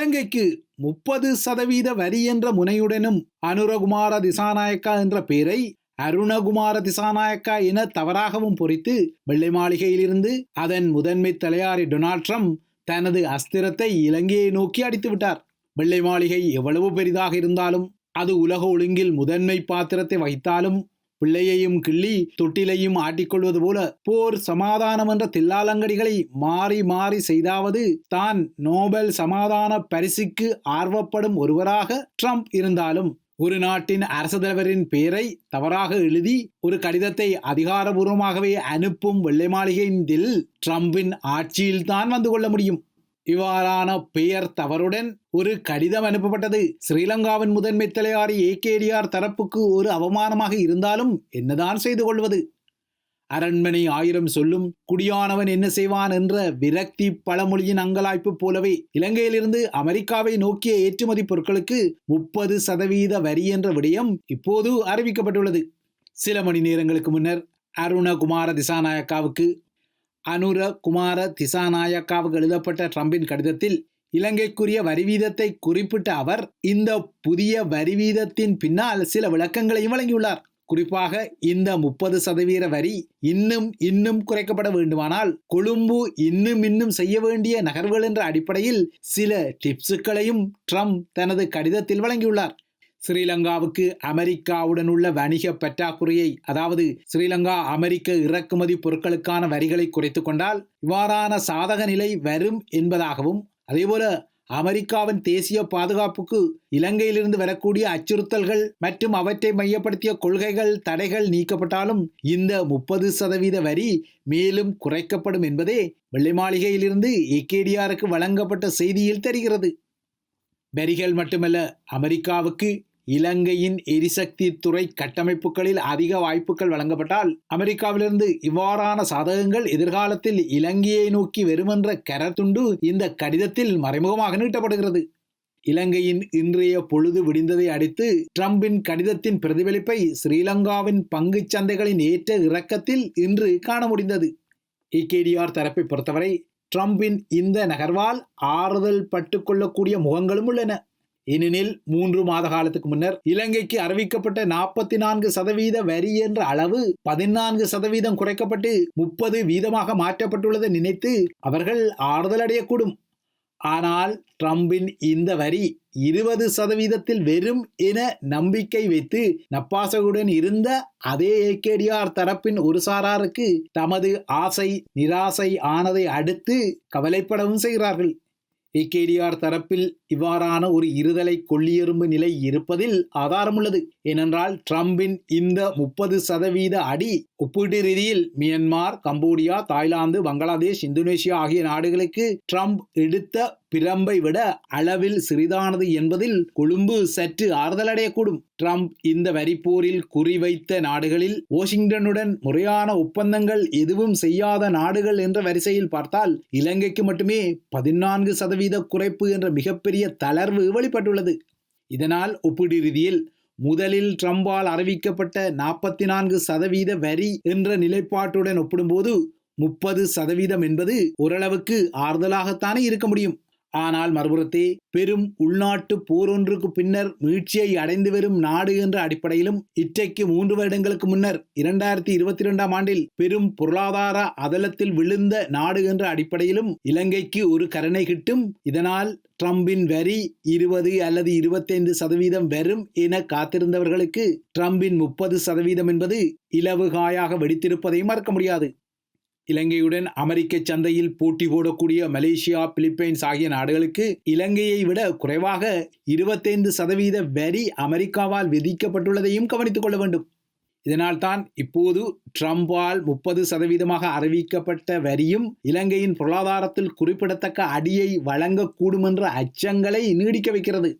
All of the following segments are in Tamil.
இலங்கைக்கு 30% வரி என்ற முனையுடனும் அனுரகுமார திசாநாயக்கா என்ற பெயரை அருணகுமார திசாநாயக்கா என தவறாகவும் பொறித்து வெள்ளை மாளிகையிலிருந்து அதன் முதன்மை தலையாரி டொனால்ட் ட்ரம்ப் தனது அஸ்திரத்தை இலங்கையை நோக்கி அடித்து விட்டார். வெள்ளை மாளிகை எவ்வளவு பெரிதாக இருந்தாலும், அது உலக ஒழுங்கில் முதன்மை பாத்திரத்தை வகித்தாலும், பிள்ளையையும் கிள்ளி தொட்டிலையும் ஆட்டிக்கொள்வது போல போர் சமாதானம் என்ற தில்லாலங்கடிகளை மாறி மாறி செய்தாவது தான் நோபல் சமாதான பரிசுக்கு ஆர்வப்படும் ஒருவராக ட்ரம்ப் இருந்தாலும், ஒரு நாட்டின் அரசு தலைவரின் பெயரை தவறாக எழுதி ஒரு கடிதத்தை அதிகாரபூர்வமாகவே அனுப்பும் வெள்ளை மாளிகையின் ட்ரம்பின் ஆட்சியில் தான் வந்து கொள்ள முடியும். இவ்வாறான பெயர் தவறுடன் ஒரு கடிதம் அனுப்பப்பட்டது ஸ்ரீலங்காவின் முதன்மை தலையாரி ஏகேடிஆர் தரப்புக்கு ஒரு அவமானமாக இருந்தாலும் என்னதான் செய்து கொள்வது? அரண்மனை 1000 சொல்லும் குடியானவன் என்ன செய்வான் என்ற விரக்தி பழமொழியின் அங்கலாய்ப்பு போலவே இலங்கையிலிருந்து அமெரிக்காவை நோக்கிய ஏற்றுமதி பொருட்களுக்கு 30% வரி என்ற விடயம் இப்போது அறிவிக்கப்பட்டுள்ளது. சில மணி நேரங்களுக்கு முன்னர் அருணகுமார திசாநாயக்காவுக்கு எழுதப்பட்ட ட்ரம்பின் கடிதத்தில் இலங்கைக்குரிய வரி வீதத்தை குறிப்பிட்ட அவர் இந்த புதிய வரி வீதத்தின் பின்னால் சில விளக்கங்களையும் வழங்கியுள்ளார். குறிப்பாக இந்த 30% வரி இன்னும் குறைக்கப்பட வேண்டுமானால் கொழும்பு இன்னும் செய்ய வேண்டிய நகர்வுகள் என்ற அடிப்படையில் சில டிப்ஸுகளையும் ட்ரம்ப் தனது கடிதத்தில் வழங்கியுள்ளார். ஸ்ரீலங்காவுக்கு அமெரிக்காவுடன் உள்ள வணிக பற்றாக்குறையை, அதாவது ஸ்ரீலங்கா அமெரிக்க இறக்குமதி பொருட்களுக்கான வரிகளை குறைத்துக் கொண்டால் இவ்வாறான சாதக நிலை வரும் என்பதாகவும், அதேபோல அமெரிக்காவின் தேசிய பாதுகாப்புக்கு இலங்கையிலிருந்து வரக்கூடிய அச்சுறுத்தல்கள் மற்றும் அவற்றை மையப்படுத்திய கொள்கைகள் தடைகள் நீக்கப்பட்டாலும் இந்த 30% வரி மேலும் குறைக்கப்படும் என்பதே வெள்ளை மாளிகையிலிருந்து ஏகேடிஆருக்கு வழங்கப்பட்ட செய்தியில் தெரிகிறது. வரிகள் மட்டுமல்ல, அமெரிக்காவுக்கு இலங்கையின் எரிசக்தி துறை கட்டமைப்புகளில் அதிக வாய்ப்புகள் வழங்கப்பட்டால் அமெரிக்காவிலிருந்து இவ்வாறான சாதகங்கள் எதிர்காலத்தில் இலங்கையை நோக்கி வருமென்ற கரத்துண்டு இந்த கடிதத்தில் மறைமுகமாக நீட்டப்படுகிறது. இலங்கையின் இன்றைய பொழுது விடிந்ததை அடுத்து ட்ரம்பின் கடிதத்தின் பிரதிபலிப்பை ஸ்ரீலங்காவின் பங்கு சந்தைகளின் ஏற்ற இறக்கத்தில் இன்று காண முடிந்தது. ஏகேடிஆர் தரப்பை பொறுத்தவரை ட்ரம்பின் இந்த நகர்வால் ஆறுதல் பட்டுக்கொள்ளக்கூடிய முகங்களும் உள்ளன. ஏனெனில் 3 மாத காலத்துக்கு முன்னர் இலங்கைக்கு அறிவிக்கப்பட்ட 44% வரி என்ற அளவு 14% குறைக்கப்பட்டு 30% மாற்றப்பட்டுள்ளதை நினைத்து அவர்கள் ஆறுதல் அடையக்கூடும். ஆனால் ட்ரம்பின் இந்த வரி 20% வெறும் என நம்பிக்கை வைத்து நப்பாசையுடன் இருந்த அதே ஏகேடிஆர் தரப்பின் ஒரு சாராருக்கு தமது ஆசை நிராசை ஆனதை அடுத்து கவலைப்படவும் செய்கிறார்கள். ஏகேடிஆர் தரப்பில் இவ்வாறான ஒரு இருதலை கொள்ளியெறும்பு நிலை இருப்பதில் ஆதாரம் உள்ளது. ஏனென்றால் ட்ரம்பின் இந்த 30% அடி ஒப்பீட்டு ரீதியில் Myanmar, Cambodia, Thailand, Bangladesh, Indonesia ஆகிய நாடுகளுக்கு ட்ரம்ப் எடுத்த பிரம்பை விட அளவில் சிறிதானது என்பதில் கொழும்பு சற்று ஆறுதல் அடையக்கூடும். ட்ரம்ப் இந்த வரிப்போரில் குறிவைத்த நாடுகளில் வாஷிங்டனுடன் முறையான ஒப்பந்தங்கள் எதுவும் செய்யாத நாடுகள் என்ற வரிசையில் பார்த்தால் இலங்கைக்கு மட்டுமே 14% குறைப்பு என்ற மிகப்பெரிய தளர்வு வெளிப்பட்டுள்ளது. இதனால் ஒப்பீடு ரீதியில் முதலில் ட்ரம்பால் அறிவிக்கப்பட்ட 44% வரி என்ற நிலைப்பாட்டுடன் ஒப்பிடும்போது 30% என்பது ஓரளவுக்கு ஆறுதலாகத்தானே இருக்க முடியும். ஆனால் மறுபுறத்தே பெரும் உள்நாட்டு போர் ஒன்றுக்கு பின்னர் மீட்சியை அடைந்து வரும் நாடு என்ற அடிப்படையிலும் இன்றைக்கு 3 வருடங்களுக்கு முன்னர் 2022ஆம் ஆண்டில் பெரும் பொருளாதார அதலத்தில் விழுந்த நாடு என்ற அடிப்படையிலும் இலங்கைக்கு ஒரு கருணை கிட்டும். இதனால் ட்ரம்பின் வரி 20 அல்லது 25% வரும் என காத்திருந்தவர்களுக்கு ட்ரம்பின் 30% என்பது இலவுகாயாக வெடித்திருப்பதை மறக்க முடியாது. இலங்கையுடன் அமெரிக்க சந்தையில் போட்டி போடக்கூடிய மலேசியா, பிலிப்பைன்ஸ் ஆகிய நாடுகளுக்கு இலங்கையை விட குறைவாக 25% வரி அமெரிக்காவால் விதிக்கப்பட்டுள்ளதையும் கவனித்துக் கொள்ள வேண்டும். இதனால் தான் இப்போது ட்ரம்பால் 30% அறிவிக்கப்பட்ட வரியும் இலங்கையின் பொருளாதாரத்தில் குறிப்பிடத்தக்க அடியை வழங்கக்கூடும் என்ற அச்சங்களை நீடிக்க வைக்கிறது.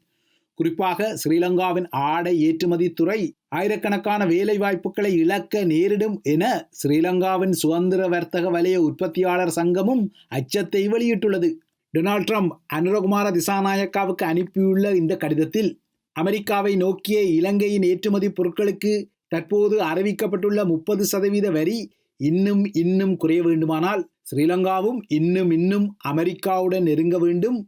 குறிப்பாக ஸ்ரீலங்காவின் ஆடை ஏற்றுமதி துறை ஆயிரக்கணக்கான வேலை வாய்ப்புகளை இழக்க நேரிடும் என ஸ்ரீலங்காவின் சுதந்திர வர்த்தக வலய உற்பத்தியாளர் சங்கமும் அச்சத்தை வெளியிட்டுள்ளது. டொனால்ட் ட்ரம்ப் அனுரகுமார திசாநாயக்காவுக்கு அனுப்பியுள்ள இந்த கடிதத்தில் அமெரிக்காவை நோக்கிய இலங்கையின் ஏற்றுமதி பொருட்களுக்கு தற்போது அறிவிக்கப்பட்டுள்ள 30% வரி இன்னும் குறைய வேண்டுமானால் ஸ்ரீலங்காவும் இன்னும் அமெரிக்காவுடன் நெருங்க வேண்டும்.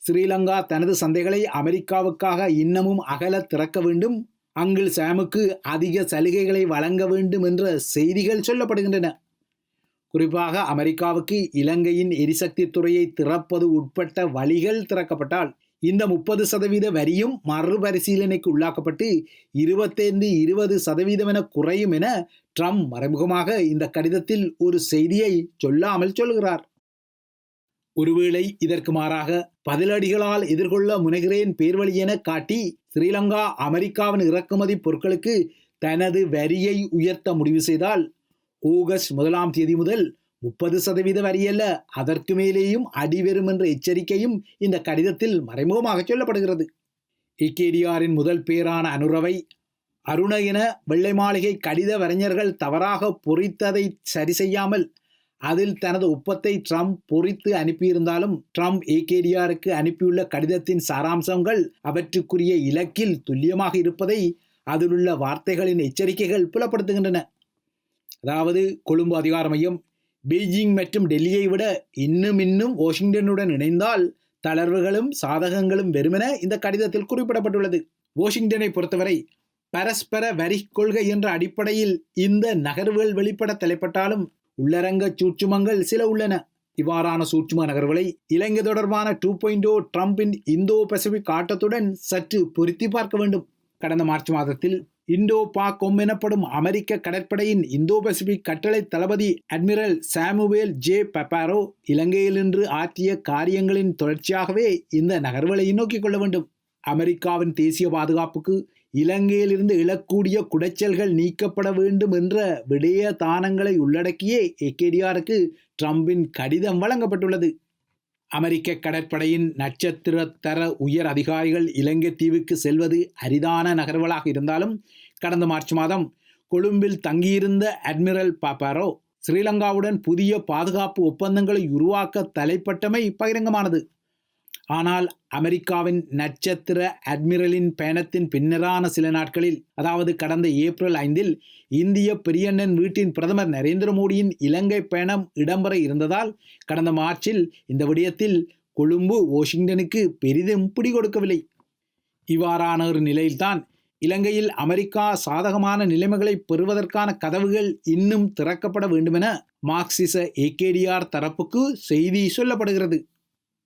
ஸ்ரீலங்கா தனது சந்தைகளை அமெரிக்காவுக்காக இன்னமும் அகல திறக்க வேண்டும், அங்கிள் சாமுக்கு அதிக சலுகைகளை வழங்க வேண்டும் என்ற செய்திகள் சொல்லப்படுகின்றன. குறிப்பாக அமெரிக்காவுக்கு இலங்கையின் எரிசக்தி துறையை திறப்பது உட்பட்ட வழிகள் திறக்கப்பட்டால் இந்த 30% வரியும் மறுபரிசீலனைக்கு உள்ளாக்கப்பட்டு 25-20% என குறையும் என ட்ரம்ப் மறைமுகமாக இந்த கடிதத்தில் ஒரு செய்தியை சொல்லாமல் சொல்கிறார். ஒருவேளை இதற்கு மாறாக பதிலடிகளால் எதிர்கொள்ள முனைகிறேன் பேர்வழி என காட்டி ஸ்ரீலங்கா அமெரிக்காவின் இறக்குமதி பொருட்களுக்கு தனது வரியை உயர்த்த முடிவு செய்தால் ஆகஸ்ட் 1ஆம் தேதி முதல் 30% வரியல்ல அதற்கு மேலேயும் அடிவரும் என்ற எச்சரிக்கையும் இந்த கடிதத்தில் மறைமுகமாக சொல்லப்படுகிறது. ஏகேடிஆரின் முதல் பேரான அனுரவை அருண என வெள்ளை மாளிகை கடித வரைஞர்கள் தவறாக பொறித்ததை சரி செய்யாமல் அதில் தனது ஒப்பத்தை ட்ரம்ப் பொறித்து அனுப்பியிருந்தாலும் ட்ரம்ப் ஏகேடிஆருக்கு அனுப்பியுள்ள கடிதத்தின் சாராம்சங்கள் அவற்றுக்குரிய இலக்கில் துல்லியமாக இருப்பதை அதிலுள்ள வார்த்தைகளின் எச்சரிக்கைகள் புலப்படுத்துகின்றன. அதாவது கொழும்பு அதிகார மையம் பெய்ஜிங் மற்றும் டெல்லியை விட இன்னும் வாஷிங்டனுடன் இணைந்தால் தளர்வுகளும் சாதகங்களும் வெறுமென இந்த கடிதத்தில் குறிப்பிடப்பட்டுள்ளது. வாஷிங்டனை பொறுத்தவரை பரஸ்பர வரி கொள்கை என்ற அடிப்படையில் இந்த நகர்வுகள் வெளிப்பட தலைப்பட்டாலும் உள்ளரங்க சூட்சுமங்கள் சில உள்ளன. இவ்வாறான சூட்சும நகர்வுகளை இலங்கை தொடர்பான 2.0 ட்ரம்பின் இந்தோ பசிபிக் ஆட்டத்துடன் சற்று பொருத்தி பார்க்க வேண்டும். கடந்த மார்ச் மாதத்தில் இண்டோ பாக் எனப்படும் அமெரிக்க கடற்படையின் இந்தோ பசிபிக் கட்டளை தளபதி அட்மிரல் சாமுவேல் ஜே பப்பாரோ இலங்கையில் இன்று ஆற்றிய காரியங்களின் தொடர்ச்சியாகவே இந்த நகர்வுகளை நோக்கிக் கொள்ள வேண்டும். அமெரிக்காவின் தேசிய பாதுகாப்புக்கு இலங்கையிலிருந்து எழக்கூடிய குடைச்சல்கள் நீக்கப்பட வேண்டும் என்ற விடய தானங்களை உள்ளடக்கியே ஏகேடிஆருக்கு ட்ரம்பின் கடிதம் வழங்கப்பட்டுள்ளது. அமெரிக்க கடற்படையின் நட்சத்திர தர உயர் அதிகாரிகள் இலங்கை தீவுக்கு செல்வது அரிதான நகர்வுகளாக இருந்தாலும் கடந்த மார்ச் மாதம் கொழும்பில் தங்கியிருந்த அட்மிரல் பாப்பாரோ ஸ்ரீலங்காவுடன் புதிய பாதுகாப்பு ஒப்பந்தங்களை உருவாக்க தலைப்பட்டமை பகிரங்கமானது. ஆனால் அமெரிக்காவின் நட்சத்திர அட்மிரலின் பயணத்தின் பின்னரான சில நாட்களில், அதாவது கடந்த ஏப்ரல் 5 இந்திய பெரியண்ணன் வீட்டின் பிரதமர் நரேந்திர மோடியின் இலங்கை பயணம் இடம்பெற இருந்ததால் கடந்த மார்ச்சில் இந்த விடயத்தில் கொழும்பு வாஷிங்டனுக்கு பெரிதும் பிடிகொடுக்கவில்லை. இவ்வாறான ஒரு நிலையில்தான் இலங்கையில் அமெரிக்கா சாதகமான நிலைமைகளை பெறுவதற்கான கதவுகள் இன்னும் திறக்கப்பட வேண்டுமென மார்க்சிச ஏகேடிஆர் தரப்புக்கு செய்தி சொல்லப்படுகிறது.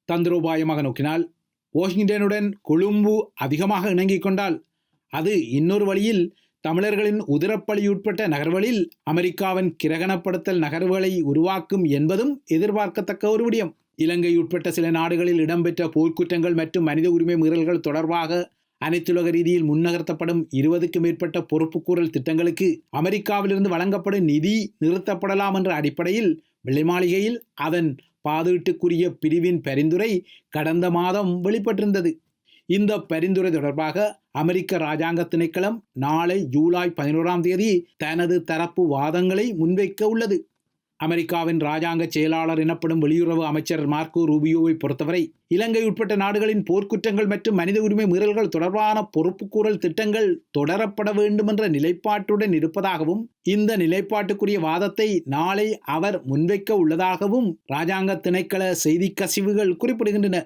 தந்திரோபாயமாக நோக்கினால் வாஷிங்டனுடன் கொழும்பு அதிகமாக இணங்கிக் கொண்டால் அது இன்னொரு வழியில் தமிழர்களின் உதிரப்பலியுட்பட்ட நகர்வுகளில் அமெரிக்காவின் கிரகணப்படுத்தல் நகர்வுகளை உருவாக்கும் என்பதும் எதிர்பார்க்கத்தக்க ஒரு விடயம். இலங்கை உட்பட்ட சில நாடுகளில் இடம்பெற்ற போர்க்குற்றங்கள் மற்றும் மனித உரிமை மீறல்கள் தொடர்பாக அனைத்துலக ரீதியில் முன்னகர்த்தப்படும் 20க்கும் மேற்பட்ட பொறுப்புக்கூறல் திட்டங்களுக்கு அமெரிக்காவிலிருந்து வழங்கப்படும் நிதி நிறுத்தப்படலாம் என்ற அடிப்படையில் வெள்ளை மாளிகையில் அதன் பாதீட்டுக்குரிய பிரிவின் பரிந்துரை கடந்த மாதம் வெளிப்பட்டிருந்தது. இந்த பரிந்துரை தொடர்பாக அமெரிக்க இராஜாங்க திணைக்களம் நாளை ஜூலை 11ஆம் தேதி தனது தரப்பு வாதங்களை முன்வைக்க உள்ளது. அமெரிக்காவின் இராஜாங்க செயலாளர் எனப்படும் வெளியுறவு அமைச்சர் மார்க்கோ ரூபியோவை பொறுத்தவரை இலங்கை உட்பட்ட நாடுகளின் போர்க்குற்றங்கள் மற்றும் மனித உரிமை மீறல்கள் தொடர்பான பொறுப்புக்கூறல் திட்டங்கள் தொடரப்பட வேண்டும் என்ற நிலைப்பாட்டுடன் இருப்பதாகவும் இந்த நிலைப்பாட்டுக்குரிய வாதத்தை நாளை அவர் முன்வைக்க உள்ளதாகவும் இராஜாங்க திணைக்கள செய்தி கசிவுகள் குறிப்பிடுகின்றன.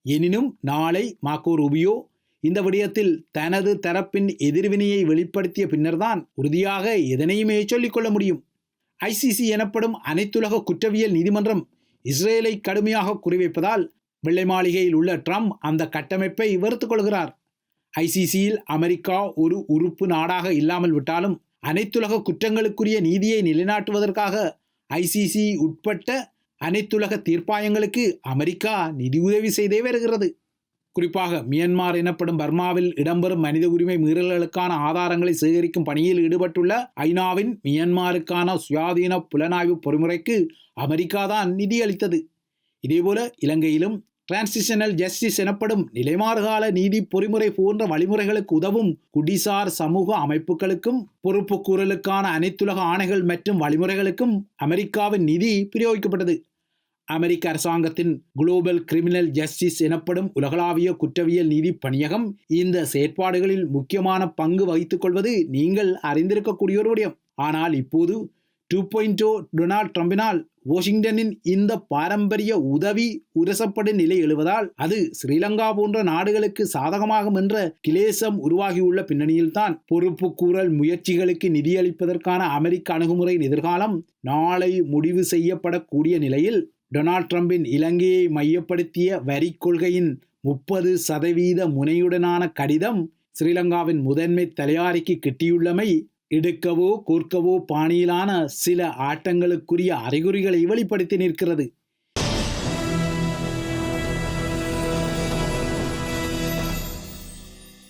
எனினும் நாளை மார்க்கோ ரூபியோ இந்த விடயத்தில் தனது தரப்பின் எதிர்வினையை வெளிப்படுத்திய பின்னர்தான் உறுதியாக எதனையுமே சொல்லிக்கொள்ள முடியும். ICC எனப்படும் அனைத்துலக குற்றவியல் நீதிமன்றம் இஸ்ரேலை கடுமையாக குறிவைப்பதால் வெள்ளை மாளிகையில் உள்ள ட்ரம்ப் அந்த கட்டமைப்பை வெறுத்துக் கொள்கிறார். ICCயில் அமெரிக்கா ஒரு உறுப்பு நாடாக இல்லாமல் விட்டாலும் அனைத்துலக குற்றங்களுக்குரிய நீதியை நிலைநாட்டுவதற்காக ICC உட்பட்ட அனைத்துலக தீர்ப்பாயங்களுக்கு அமெரிக்கா நிதியுதவி செய்தே வருகிறது. குறிப்பாக மியான்மர் எனப்படும் பர்மாவில் இடம்பெறும் மனித உரிமை மீறல்களுக்கான ஆதாரங்களை சேகரிக்கும் பணியில் ஈடுபட்டுள்ள ஐநாவின் மியான்மருக்கான சுயாதீன புலனாய்வு பொறிமுறைக்கு அமெரிக்கா தான் நிதியளித்தது. இதேபோல இலங்கையிலும் டிரான்சிஷனல் ஜஸ்டிஸ் எனப்படும் நிலைமாறுகால நீதி பொறிமுறை போன்ற வழிமுறைகளுக்கு உதவும் குடிசார் சமூக அமைப்புகளுக்கும் பொறுப்புக்கூறலுக்கான அனைத்துலக ஆணைகள் மற்றும் வழிமுறைகளுக்கும் அமெரிக்காவின் நிதி பிரயோகிக்கப்பட்டது. அமெரிக்க அரசாங்கத்தின் குளோபல் கிரிமினல் ஜஸ்டிஸ் எனப்படும் உலகளாவிய குற்றவியல் நீதி பணியகம் இந்த செயற்பாடுகளில் முக்கியமான பங்கு வகித்துக் கொள்வது நீங்கள் அறிந்திருக்கக்கூடிய ஒரு விடயம். ஆனால் இப்போது 2.0 டொனால்ட் ட்ரம்பினால் வாஷிங்டனின் இந்த பாரம்பரிய உதவி உரசப்படும் நிலை எழுவதால் அது ஸ்ரீலங்கா போன்ற நாடுகளுக்கு சாதகமாகும் என்ற கிளேசம் உருவாகியுள்ள பின்னணியில்தான் பொறுப்பு கூறல் முயற்சிகளுக்கு நிதியளிப்பதற்கான அமெரிக்க அணுகுமுறையின் எதிர்காலம் நாளை முடிவு செய்யப்படக்கூடிய நிலையில் டொனால்ட் ட்ரம்பின் இலங்கையை மையப்படுத்திய வரி கொள்கையின் 30% முனையுடனான கடிதம் ஸ்ரீலங்காவின் முதன்மை தலையாரிக்கு கிட்டியுள்ளமை எடுக்கவோ கோர்க்கவோ பாணியிலான சில ஆட்டங்களுக்குரிய அறிகுறிகளை வெளிப்படுத்தி நிற்கிறது.